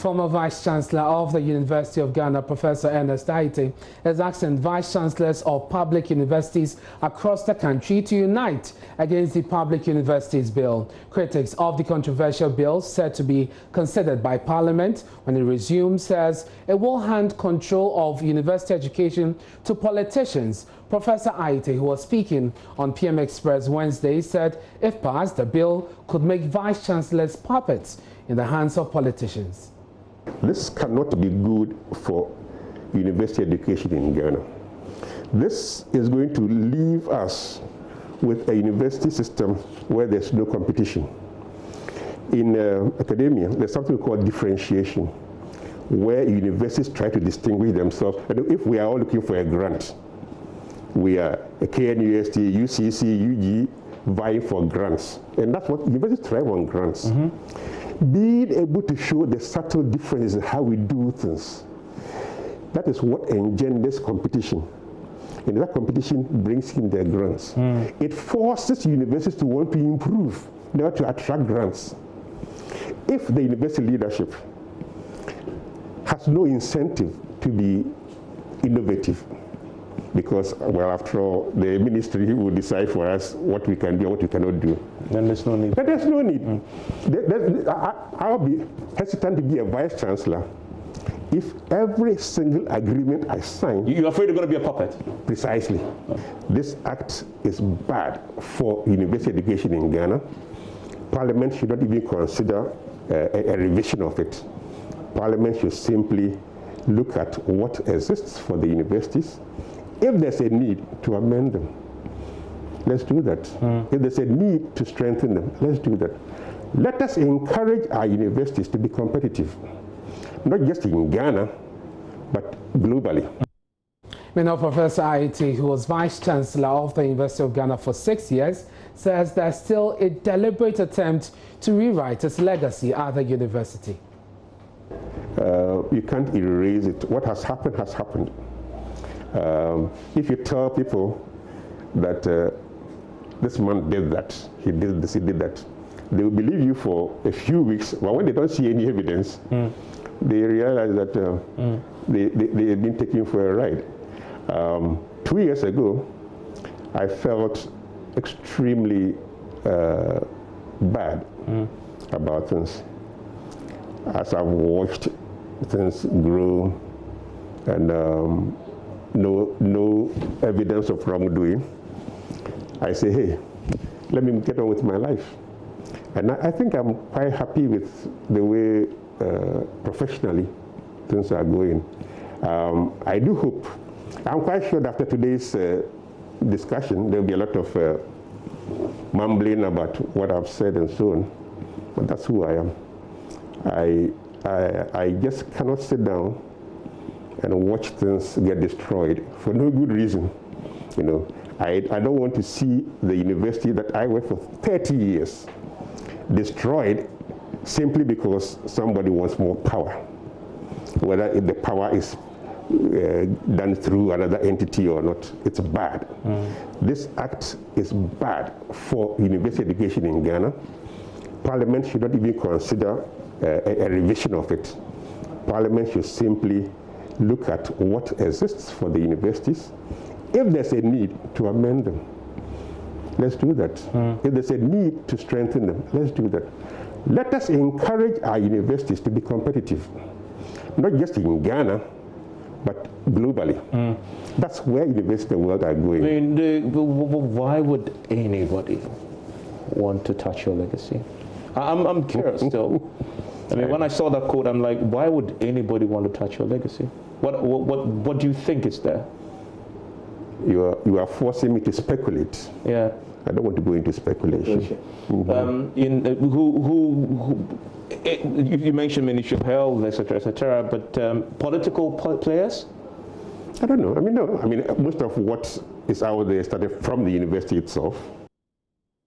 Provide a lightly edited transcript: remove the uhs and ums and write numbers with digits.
Former Vice-Chancellor of the University of Ghana, Professor Aryeetey, is asking Vice-Chancellors of public universities across the country to unite against the Public Universities Bill. Critics of the controversial bill, said to be considered by Parliament when it resumes, says it will hand control of university education to politicians. Professor Aryeetey, who was speaking on PM Express Wednesday, said if passed, the bill could make Vice-Chancellors puppets in the hands of politicians. This cannot be good for university education in Ghana. This is going to leave us with a university system where there's no competition. In academia, there's something called differentiation, where universities try to distinguish themselves. And if we are all looking for a grant, we are a KNUST, UCC, UG, vying for grants. And that's what universities thrive on, grants. Being able to show the subtle differences in how we do things, that is what engenders competition. And that competition brings in their grants. It forces universities to want to improve, in order to attract grants. If the university leadership has no incentive to be innovative, because, well, after all, the ministry will decide for us what we can do and what we cannot do. Then there's no need. But there's no need. I'll be hesitant to be a vice-chancellor if every single agreement I sign... You're afraid you're going to be a puppet? Precisely. This act is bad for university education in Ghana. Parliament should not even consider a revision of it. Parliament should simply look at what exists for the universities. If there's a need to amend them, let's do that. If there's a need to strengthen them, let's do that. Let us encourage our universities to be competitive, not just in Ghana, but globally. Now, Professor Aryeetey, who was Vice-Chancellor of the University of Ghana for 6 years, says there's still a deliberate attempt to rewrite its legacy at the university. You can't erase it. What has happened has happened. If you tell people that this man did that, he did this, he did that, they will believe you for a few weeks, but when they don't see any evidence, they realize that they have been taken for a ride. 2 years ago, I felt extremely bad about things. As I've watched things grow and no evidence of wrongdoing, I say, hey, let me get on with my life. And I think I'm quite happy with the way professionally things are going. I do hope, I'm quite sure that after today's discussion, there'll be a lot of mumbling about what I've said and so on, but that's who I am. I just cannot sit down and watch things get destroyed for no good reason. You know, I don't want to see the university that I worked for 30 years destroyed simply because somebody wants more power, whether the power is done through another entity or not. It's bad. This act is bad for university education in Ghana. Parliament should not even consider a revision of it. Parliament should simply look at what exists for the universities. If there's a need to amend them, let's do that. If there's a need to strengthen them, let's do that. Let us encourage our universities to be competitive, not just in Ghana, but globally. That's where universities in the world are going. I mean, why would anybody want to touch your legacy? I'm curious still. I mean, when I saw that quote, I'm like, why would anybody want to touch your legacy? What do you think is there? You are forcing me to speculate. Yeah. I don't want to go into speculation. You mentioned Ministry of Health, etc., but political players? I don't know. I mean, no. I mean, most of what is out there started from the university itself.